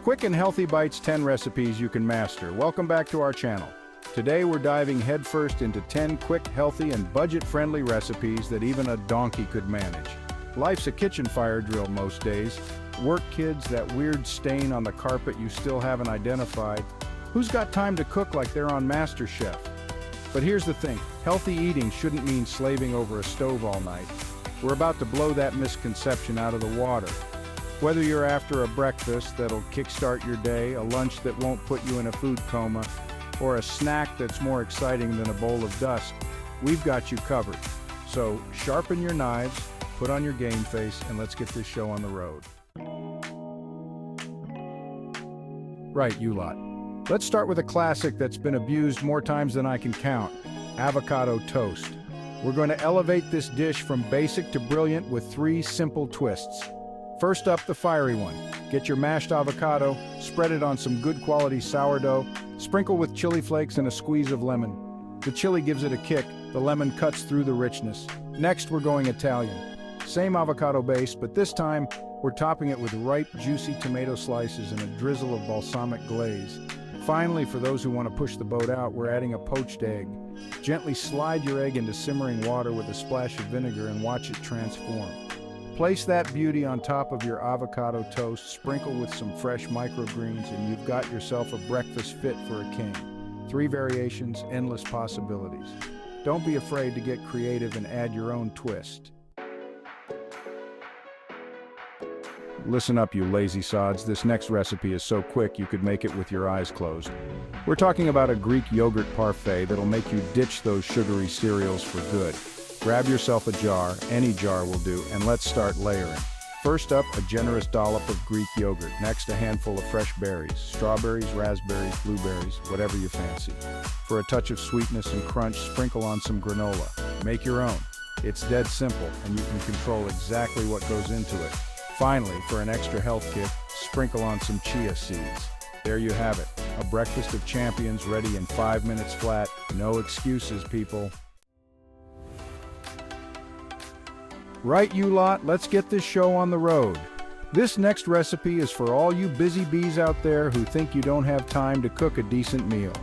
Quick and healthy bites, 10 recipes you can master. Welcome back to our channel. Today we're diving headfirst into 10 quick, healthy, and budget-friendly recipes that even a donkey could manage. Life's a kitchen fire drill most days. Work, kids, that weird stain on the carpet you still haven't identified. Who's got time to cook like they're on MasterChef? But here's the thing, healthy eating shouldn't mean slaving over a stove all night. We're about to blow that misconception out of the water. Whether you're after a breakfast that'll kickstart your day, a lunch that won't put you in a food coma, or a snack that's more exciting than a bowl of dust, we've got you covered. So sharpen your knives, put on your game face, and let's get this show on the road. Right, you lot. Let's start with a classic that's been abused more times than I can count, avocado toast. We're going to elevate this dish from basic to brilliant with 3 simple twists. First up, the fiery one. Get your mashed avocado, spread it on some good quality sourdough, sprinkle with chili flakes and a squeeze of lemon. The chili gives it a kick, the lemon cuts through the richness. Next, we're going Italian. Same avocado base, but this time, we're topping it with ripe, juicy tomato slices and a drizzle of balsamic glaze. Finally, for those who want to push the boat out, we're adding a poached egg. Gently slide your egg into simmering water with a splash of vinegar and watch it transform. Place that beauty on top of your avocado toast, sprinkle with some fresh microgreens, and you've got yourself a breakfast fit for a king. 3 variations, endless possibilities. Don't be afraid to get creative and add your own twist. Listen up, you lazy sods. This next recipe is so quick you could make it with your eyes closed. We're talking about a Greek yogurt parfait that'll make you ditch those sugary cereals for good. Grab yourself a jar, any jar will do, and let's start layering. First up, a generous dollop of Greek yogurt. Next, a handful of fresh berries, strawberries, raspberries, blueberries, whatever you fancy. For a touch of sweetness and crunch, sprinkle on some granola. Make your own. It's dead simple, and you can control exactly what goes into it. Finally, for an extra health kick, sprinkle on some chia seeds. There you have it, a breakfast of champions ready in 5 minutes flat. No excuses, people. Right, you lot, let's get this show on the road. This next recipe is for all you busy bees out there who think you don't have time to cook a decent meal.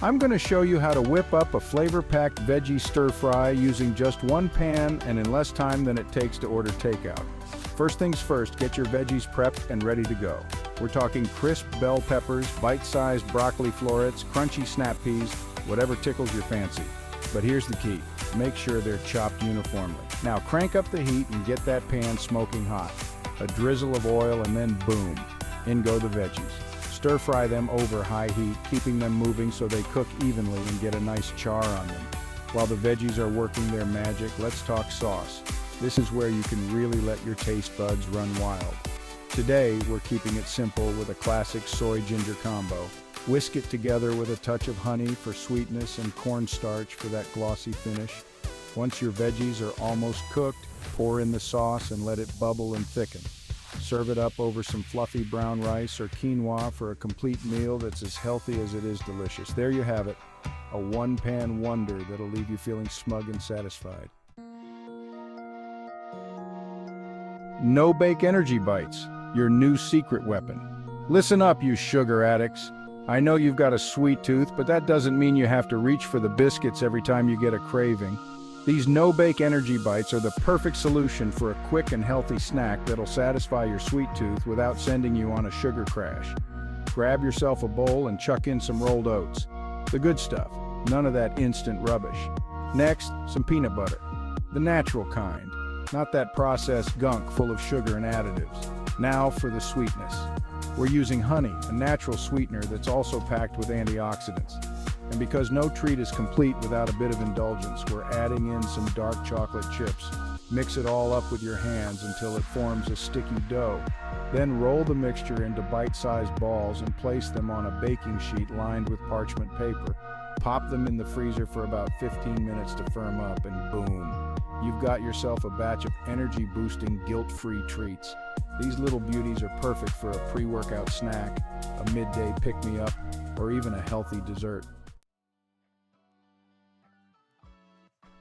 I'm going to show you how to whip up a flavor-packed veggie stir-fry using just 1 pan and in less time than it takes to order takeout. First things first, get your veggies prepped and ready to go. We're talking crisp bell peppers, bite-sized broccoli florets, crunchy snap peas, whatever tickles your fancy. But here's the key, make sure they're chopped uniformly. Now crank up the heat and get that pan smoking hot. A drizzle of oil and then boom, in go the veggies. Stir fry them over high heat, keeping them moving so they cook evenly and get a nice char on them. While the veggies are working their magic, let's talk sauce. This is where you can really let your taste buds run wild. Today, we're keeping it simple with a classic soy-ginger combo. Whisk it together with a touch of honey for sweetness and cornstarch for that glossy finish. Once your veggies are almost cooked, pour in the sauce and let it bubble and thicken. Serve it up over some fluffy brown rice or quinoa for a complete meal that's as healthy as it is delicious. There you have it, a one-pan wonder that'll leave you feeling smug and satisfied. No-bake energy bites, your new secret weapon. Listen up, you sugar addicts. I know you've got a sweet tooth, but that doesn't mean you have to reach for the biscuits every time you get a craving. These no-bake energy bites are the perfect solution for a quick and healthy snack that'll satisfy your sweet tooth without sending you on a sugar crash. Grab yourself a bowl and chuck in some rolled oats. The good stuff, none of that instant rubbish. Next, some peanut butter. The natural kind, not that processed gunk full of sugar and additives. Now for the sweetness. We're using honey, a natural sweetener that's also packed with antioxidants. And because no treat is complete without a bit of indulgence, we're adding in some dark chocolate chips. Mix it all up with your hands until it forms a sticky dough. Then roll the mixture into bite-sized balls and place them on a baking sheet lined with parchment paper. Pop them in the freezer for about 15 minutes to firm up, and boom, you've got yourself a batch of energy-boosting, guilt-free treats. These little beauties are perfect for a pre-workout snack, a midday pick-me-up, or even a healthy dessert.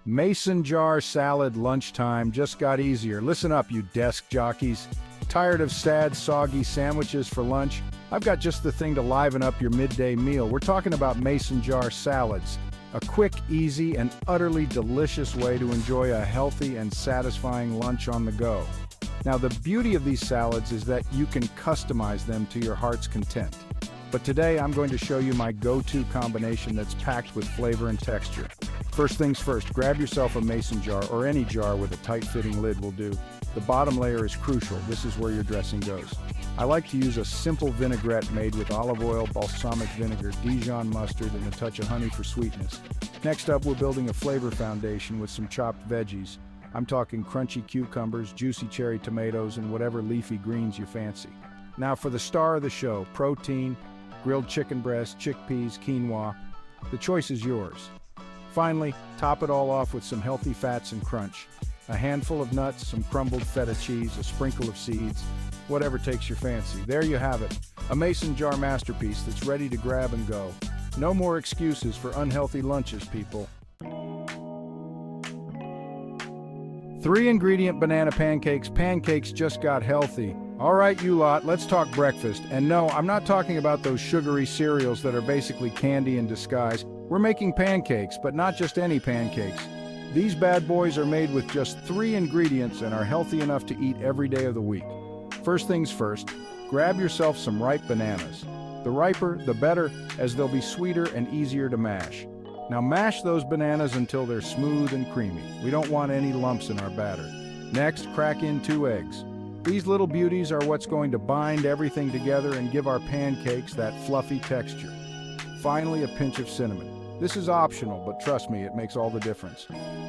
Mason jar salad lunchtime just got easier. Listen up, you desk jockeys. Tired of sad, soggy sandwiches for lunch? I've got just the thing to liven up your midday meal. We're talking about mason jar salads, a quick, easy, and utterly delicious way to enjoy a healthy and satisfying lunch on the go. Now, the beauty of these salads is that you can customize them to your heart's content. But today, I'm going to show you my go-to combination that's packed with flavor and texture. First things first, grab yourself a mason jar, or any jar with a tight-fitting lid will do. The bottom layer is crucial. This is where your dressing goes. I like to use a simple vinaigrette made with olive oil, balsamic vinegar, Dijon mustard, and a touch of honey for sweetness. Next up, we're building a flavor foundation with some chopped veggies. I'm talking crunchy cucumbers, juicy cherry tomatoes, and whatever leafy greens you fancy. Now for the star of the show, protein, grilled chicken breast, chickpeas, quinoa. The choice is yours. Finally, top it all off with some healthy fats and crunch. A handful of nuts, some crumbled feta cheese, a sprinkle of seeds, whatever takes your fancy. There you have it, a mason jar masterpiece that's ready to grab and go. No more excuses for unhealthy lunches, people. 3-ingredient banana pancakes. Pancakes just got healthy. All right, you lot, let's talk breakfast. And no, I'm not talking about those sugary cereals that are basically candy in disguise. We're making pancakes, but not just any pancakes. These bad boys are made with just 3 ingredients and are healthy enough to eat every day of the week. First things first, grab yourself some ripe bananas. The riper, the better, as they'll be sweeter and easier to mash. Now mash those bananas until they're smooth and creamy. We don't want any lumps in our batter. Next, crack in 2 eggs. These little beauties are what's going to bind everything together and give our pancakes that fluffy texture. Finally, a pinch of cinnamon. This is optional, but trust me, it makes all the difference.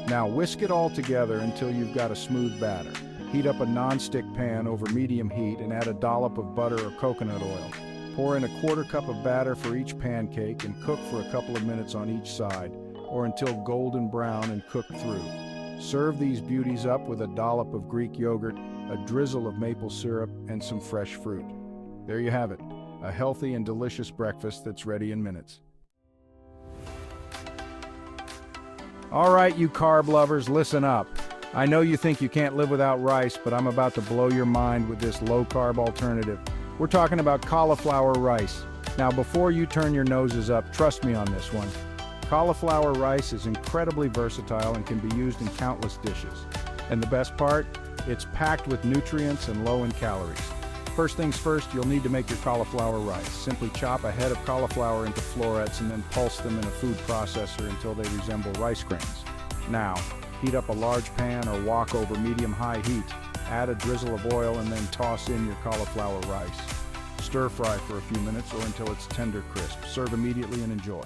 Now whisk it all together until you've got a smooth batter. Heat up a non-stick pan over medium heat and add a dollop of butter or coconut oil. Pour in a 1/4 cup of batter for each pancake and cook for a couple of minutes on each side, or until golden brown and cooked through. Serve these beauties up with a dollop of Greek yogurt, a drizzle of maple syrup, and some fresh fruit. There you have it, a healthy and delicious breakfast that's ready in minutes. All right, you carb lovers, listen up. I know you think you can't live without rice, but I'm about to blow your mind with this low-carb alternative. We're talking about cauliflower rice. Now, before you turn your noses up, trust me on this one. Cauliflower rice is incredibly versatile and can be used in countless dishes. And the best part? It's packed with nutrients and low in calories. First things first, you'll need to make your cauliflower rice. Simply chop a head of cauliflower into florets and then pulse them in a food processor until they resemble rice grains. Now, heat up a large pan or wok over medium-high heat. Add a drizzle of oil and then toss in your cauliflower rice. Stir-fry for a few minutes or until it's tender crisp. Serve immediately and enjoy.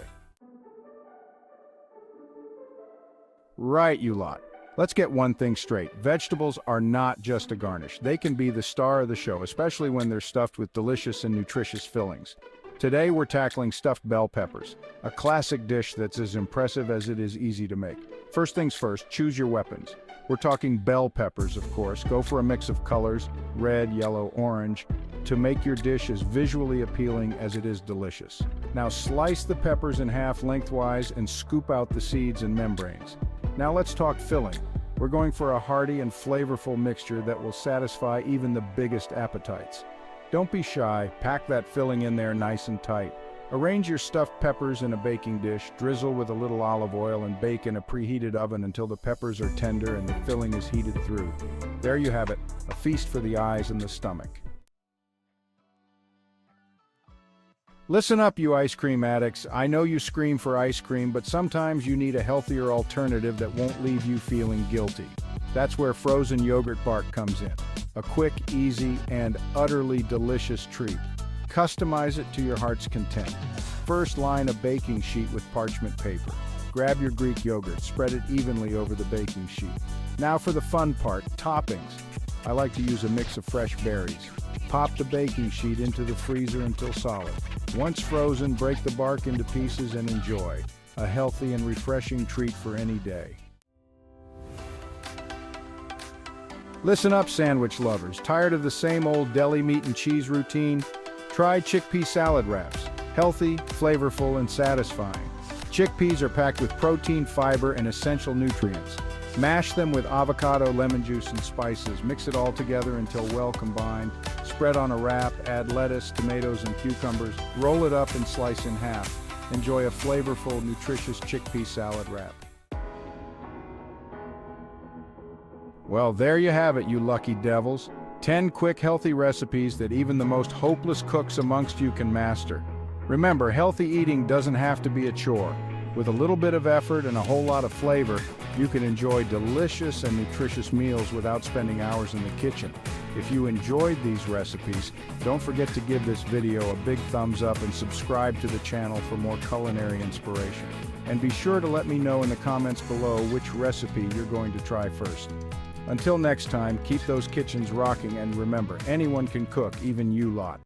Right, you lot. Let's get one thing straight. Vegetables are not just a garnish. They can be the star of the show, especially when they're stuffed with delicious and nutritious fillings. Today we're tackling stuffed bell peppers, a classic dish that's as impressive as it is easy to make. First things first, choose your weapons. We're talking bell peppers, of course. Go for a mix of colors, red, yellow, orange, to make your dish as visually appealing as it is delicious. Now slice the peppers in half lengthwise and scoop out the seeds and membranes. Now let's talk filling. We're going for a hearty and flavorful mixture that will satisfy even the biggest appetites. Don't be shy, pack that filling in there nice and tight. Arrange your stuffed peppers in a baking dish, drizzle with a little olive oil, and bake in a preheated oven until the peppers are tender and the filling is heated through. There you have it, a feast for the eyes and the stomach. Listen up, you ice cream addicts. I know you scream for ice cream, but sometimes you need a healthier alternative that won't leave you feeling guilty. That's where frozen yogurt bark comes in. A quick, easy, and utterly delicious treat. Customize it to your heart's content. First, line a baking sheet with parchment paper. Grab your Greek yogurt, spread it evenly over the baking sheet. Now for the fun part, toppings. I like to use a mix of fresh berries. Pop the baking sheet into the freezer until solid. Once frozen, break the bark into pieces and enjoy. A healthy and refreshing treat for any day. Listen up, sandwich lovers. Tired of the same old deli meat and cheese routine? Try chickpea salad wraps. Healthy, flavorful, and satisfying. Chickpeas are packed with protein, fiber, and essential nutrients. Mash them with avocado, lemon juice, and spices. Mix it all together until well combined. Spread on a wrap, add lettuce, tomatoes, and cucumbers. Roll it up and slice in half. Enjoy a flavorful, nutritious chickpea salad wrap. Well, there you have it, you lucky devils. 10 quick, healthy recipes that even the most hopeless cooks amongst you can master. Remember, healthy eating doesn't have to be a chore. With a little bit of effort and a whole lot of flavor, you can enjoy delicious and nutritious meals without spending hours in the kitchen. If you enjoyed these recipes, don't forget to give this video a big thumbs up and subscribe to the channel for more culinary inspiration. And be sure to let me know in the comments below which recipe you're going to try first. Until next time, keep those kitchens rocking, and remember, anyone can cook, even you lot.